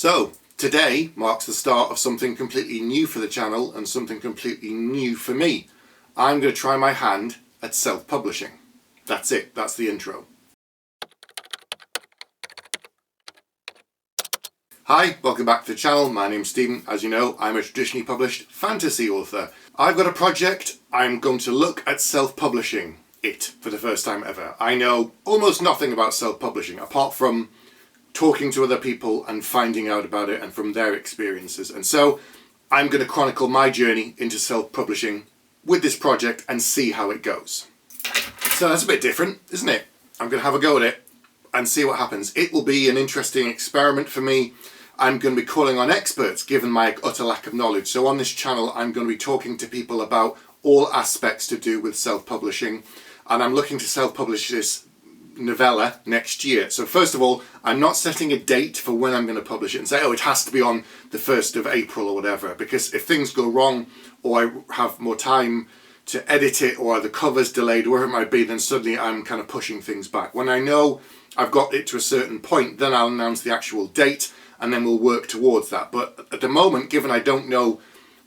So today marks the start of something completely new for the channel and something completely new for me. I'm going to try my hand at self-publishing. That's it, that's the intro. Hi, welcome back to the channel. My name's Stephen. As you know, I'm a traditionally published fantasy author. I've got a project. I'm going to look at self-publishing it for the first time ever. I know almost nothing about self-publishing apart from talking to other people and finding out about it and from their experiences. And so I'm going to chronicle my journey into self-publishing with this project and see how it goes. So that's a bit different, isn't it? I'm going to have a go at it and see what happens. It will be an interesting experiment for me. I'm going to be calling on experts given my utter lack of knowledge. So on this channel I'm going to be talking to people about all aspects to do with self-publishing, and I'm looking to self-publish this novella next year. So first of all, I'm not setting a date for when I'm going to publish it and say, oh, it has to be on the 1st of April or whatever, because if things go wrong or I have more time to edit it or the cover's delayed or whatever it might be, then suddenly I'm kind of pushing things back. When I know I've got it to a certain point, then I'll announce the actual date and then we'll work towards that. But at the moment, given I don't know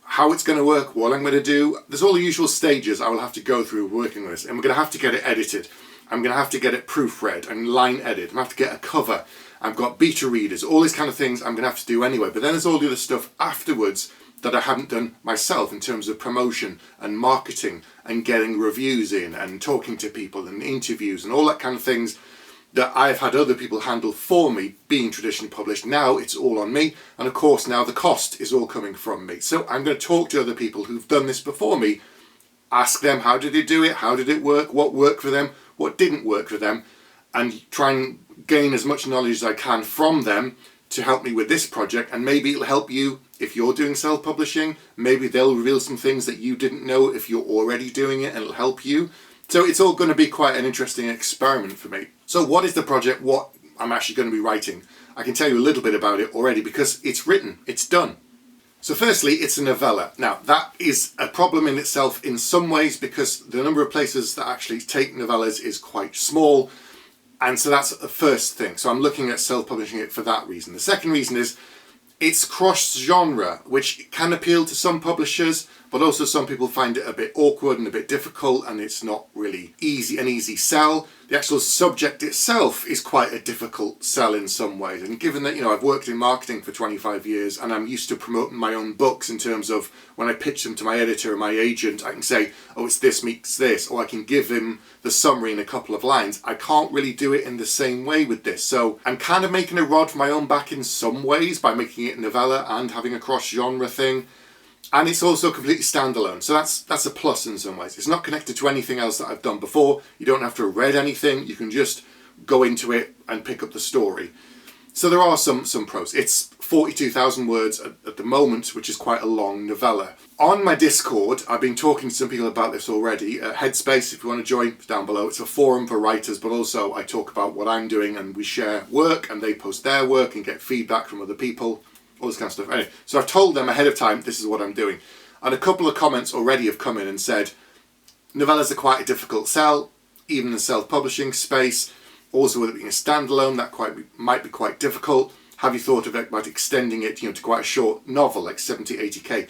how it's going to work, what I'm going to do, there's all the usual stages I will have to go through working with this, and we're going to have to get it edited. I'm going to have to get it proofread and line edit. I'm going to have to get a cover. I've got beta readers, all these kind of things I'm going to have to do anyway. But then there's all the other stuff afterwards that I haven't done myself in terms of promotion and marketing and getting reviews in and talking to people and interviews and all that kind of things that I've had other people handle for me, being traditionally published. Now it's all on me, and of course now the cost is all coming from me. So I'm going to talk to other people who've done this before me, ask them how did they do it, how did it work, what worked for them, what didn't work for them, and try and gain as much knowledge as I can from them to help me with this project. And maybe it'll help you if you're doing self-publishing. Maybe they'll reveal some things that you didn't know if you're already doing it, and it'll help you. So it's all going to be quite an interesting experiment for me. So what is the project, what I'm actually going to be writing? I can tell you a little bit about it already because it's written, it's done. So firstly, it's a novella. Now that is a problem in itself in some ways because the number of places that actually take novellas is quite small, and so that's the first thing. So I'm looking at self-publishing it for that reason. The second reason is it's cross-genre, which can appeal to some publishers, but also some people find it a bit awkward and a bit difficult, and it's not really an easy sell. The actual subject itself is quite a difficult sell in some ways, and given that, you know, I've worked in marketing for 25 years and I'm used to promoting my own books in terms of when I pitch them to my editor or my agent, I can say, oh, it's this meets this, or I can give him the summary in a couple of lines. I can't really do it in the same way with this, so I'm kind of making a rod for my own back in some ways by making it a novella and having a cross-genre thing. And it's also completely standalone, so that's a plus in some ways. It's not connected to anything else that I've done before. You don't have to have read anything. You can just go into it and pick up the story. So there are some pros. It's 42,000 words at the moment, which is quite a long novella. On my Discord, I've been talking to some people about this already. Headspace, if you want to join, it's down below. It's a forum for writers, but also I talk about what I'm doing and we share work and they post their work and get feedback from other people. All this kind of stuff. Anyway, so I've told them ahead of time this is what I'm doing. And a couple of comments already have come in and said, novellas are quite a difficult sell, even in the self-publishing space. Also with it being a standalone, that might be quite difficult. Have you thought about extending it, to quite a short novel, like 70, 80k?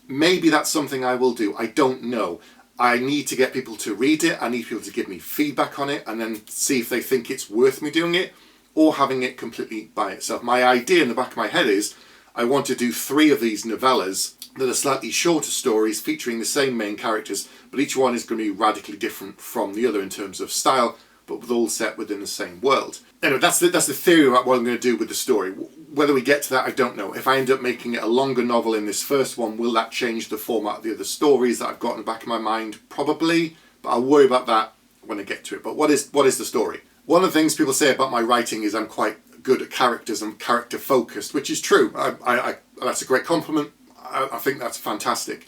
Maybe that's something I will do. I don't know. I need to get people to read it. I need people to give me feedback on it and then see if they think it's worth me doing it or having it completely by itself. My idea in the back of my head is I want to do 3 of these novellas that are slightly shorter stories featuring the same main characters, but each one is going to be radically different from the other in terms of style, but with all set within the same world. Anyway, that's the theory about what I'm going to do with the story. Whether we get to that, I don't know. If I end up making it a longer novel in this first one, will that change the format of the other stories that I've got in the back of my mind? Probably, but I'll worry about that when I get to it. But what is the story? One of the things people say about my writing is I'm quite good at characters and character focused, which is true. That's a great compliment. I think that's fantastic.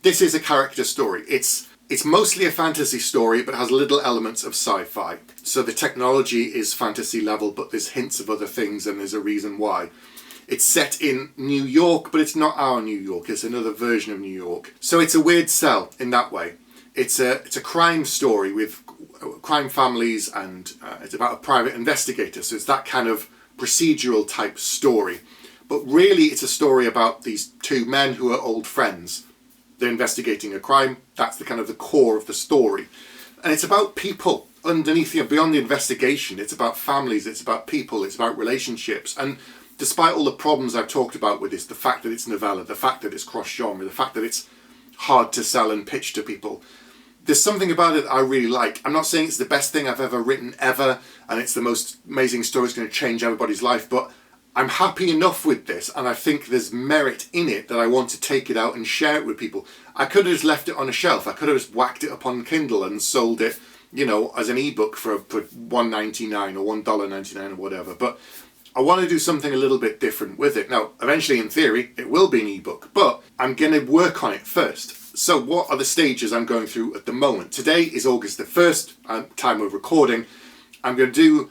This is a character story. It's mostly a fantasy story, but has little elements of sci-fi. So the technology is fantasy level, but there's hints of other things, and there's a reason why. It's set in New York, but it's not our New York. It's another version of New York. So it's a weird sell in that way. It's a crime story with crime families, and it's about a private investigator. So it's that kind of procedural type story. But really it's a story about these two men who are old friends. They're investigating a crime. That's the kind of the core of the story. And it's about people underneath, beyond the investigation. It's about families, it's about people, it's about relationships. And despite all the problems I've talked about with this, the fact that it's novella, the fact that it's cross-genre, the fact that it's hard to sell and pitch to people, there's something about it that I really like. I'm not saying it's the best thing I've ever written ever, and it's the most amazing story, it's going to change everybody's life, but I'm happy enough with this, and I think there's merit in it that I want to take it out and share it with people. I could have just left it on a shelf. I could have just whacked it up on Kindle and sold it, as an ebook for $1.99 or $1.99 or whatever. But I want to do something a little bit different with it. Now, eventually, in theory, it will be an ebook, but I'm going to work on it first. So what are the stages I'm going through at the moment? Today is August the 1st, time of recording. I'm going to do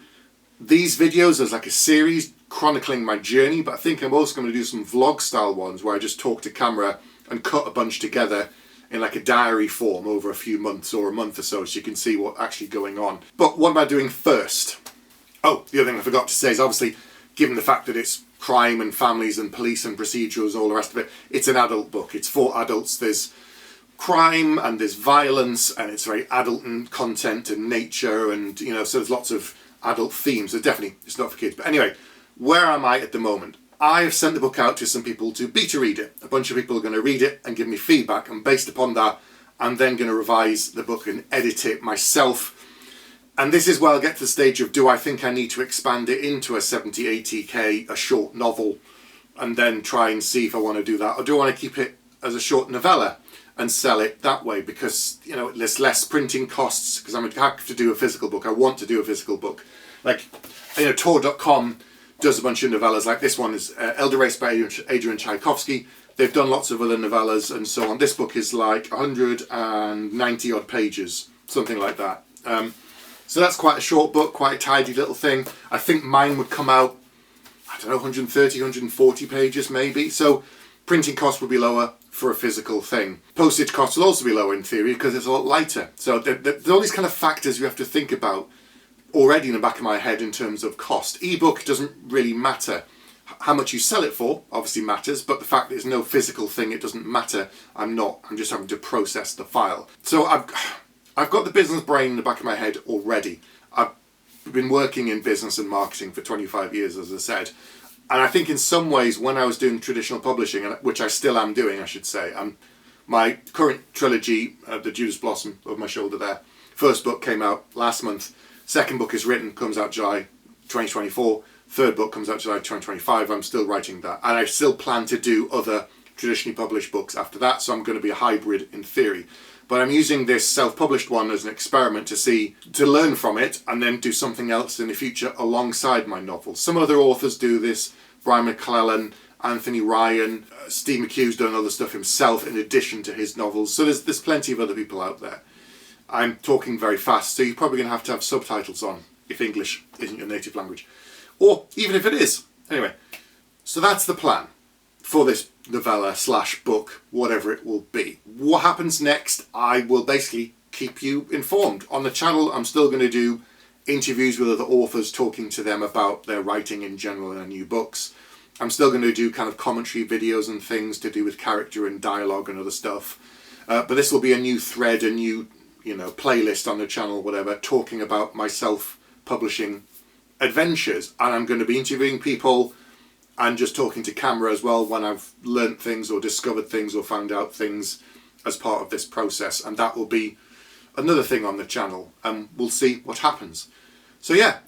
these videos as like a series, chronicling my journey, but I think I'm also going to do some vlog style ones where I just talk to camera and cut a bunch together in like a diary form over a few months or a month or so you can see what's actually going on. But what am I doing first? Oh, the other thing I forgot to say is obviously, given the fact that it's crime and families and police and procedurals and all the rest of it, it's an adult book. It's for adults. There's crime and there's violence and it's very adult and content and nature and, so there's lots of adult themes. So definitely, it's not for kids. But anyway, where am I at the moment? I have sent the book out to some people to beta read it. A bunch of people are going to read it and give me feedback, and based upon that, I'm then going to revise the book and edit it myself. And this is where I'll get to the stage of, do I think I need to expand it into a 70, 80k, a short novel, and then try and see if I want to do that, or do I want to keep it as a short novella and sell it that way, because there's less printing costs, because I'm going to have to do a physical book. I want to do a physical book. Like, Tor.com does a bunch of novellas, like this one is Elder Race by Adrian Tchaikovsky. They've done lots of other novellas and so on. This book is like 190 odd pages, something like that. So that's quite a short book, quite a tidy little thing. I think mine would come out, 130, 140 pages maybe. So printing costs would be lower for a physical thing. Postage costs will also be lower in theory because it's a lot lighter. So there's all these kind of factors you have to think about already in the back of my head in terms of cost. Ebook doesn't really matter. How much you sell it for obviously matters, but the fact that it's no physical thing, it doesn't matter. I'm just having to process the file. So I've got the business brain in the back of my head already. I've been working in business and marketing for 25 years, as I said. And I think in some ways, when I was doing traditional publishing, which I still am doing, I should say, my current trilogy, The Judas Blossom, over my shoulder there, first book came out last month. Second book is written, comes out July 2024. Third book comes out July 2025. I'm still writing that. And I still plan to do other traditionally published books after that, so I'm going to be a hybrid in theory. But I'm using this self-published one as an experiment to learn from it and then do something else in the future alongside my novels. Some other authors do this, Brian McClellan, Anthony Ryan, Steve McHugh's done other stuff himself in addition to his novels. So there's plenty of other people out there. I'm talking very fast, so you're probably going to have subtitles on if English isn't your native language. Or even if it is. Anyway, so that's the plan for this novella / book, whatever it will be. What happens next, I will basically keep you informed. On the channel, I'm still going to do interviews with other authors, talking to them about their writing in general and their new books. I'm still going to do kind of commentary videos and things to do with character and dialogue and other stuff. But this will be a new thread, a new playlist on the channel, whatever, talking about my self-publishing adventures. And I'm going to be interviewing people and just talking to camera as well when I've learnt things or discovered things or found out things as part of this process. And that will be another thing on the channel, and we'll see what happens. So yeah,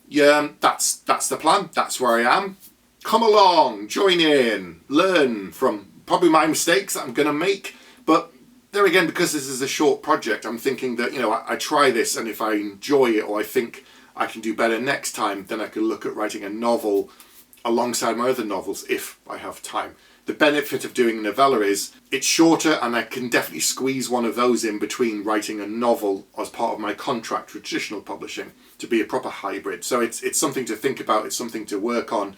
that's the plan. That's where I am. Come along, join in, learn from probably my mistakes that I'm going to make. But there again, because this is a short project, I'm thinking that, I try this, and if I enjoy it or I think I can do better next time, then I can look at writing a novel alongside my other novels if I have time. The benefit of doing a novella is it's shorter, and I can definitely squeeze one of those in between writing a novel as part of my contract with traditional publishing to be a proper hybrid. So it's something to think about, it's something to work on,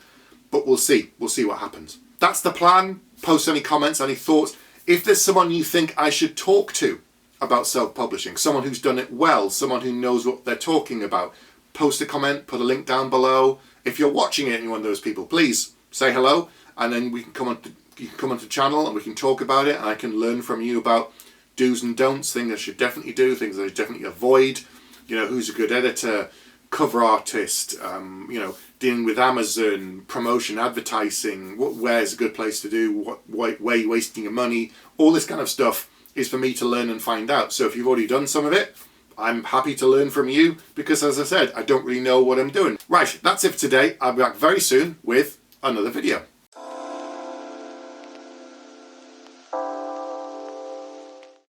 but we'll see what happens. That's the plan. Post any comments, any thoughts. If there's someone you think I should talk to about self-publishing, someone who's done it well, someone who knows what they're talking about, post a comment, put a link down below. If you're watching it and you're one of those people, please say hello and then we can you can come onto the channel and we can talk about it, and I can learn from you about do's and don'ts, things I should definitely do, things I should definitely avoid. You know, who's a good editor, cover artist, you know, dealing with Amazon, promotion, advertising, where's a good place to do, where you're wasting your money, all this kind of stuff is for me to learn and find out. So if you've already done some of it, I'm happy to learn from you, because as I said, I don't really know what I'm doing. Right, that's it for today. I'll be back very soon with another video.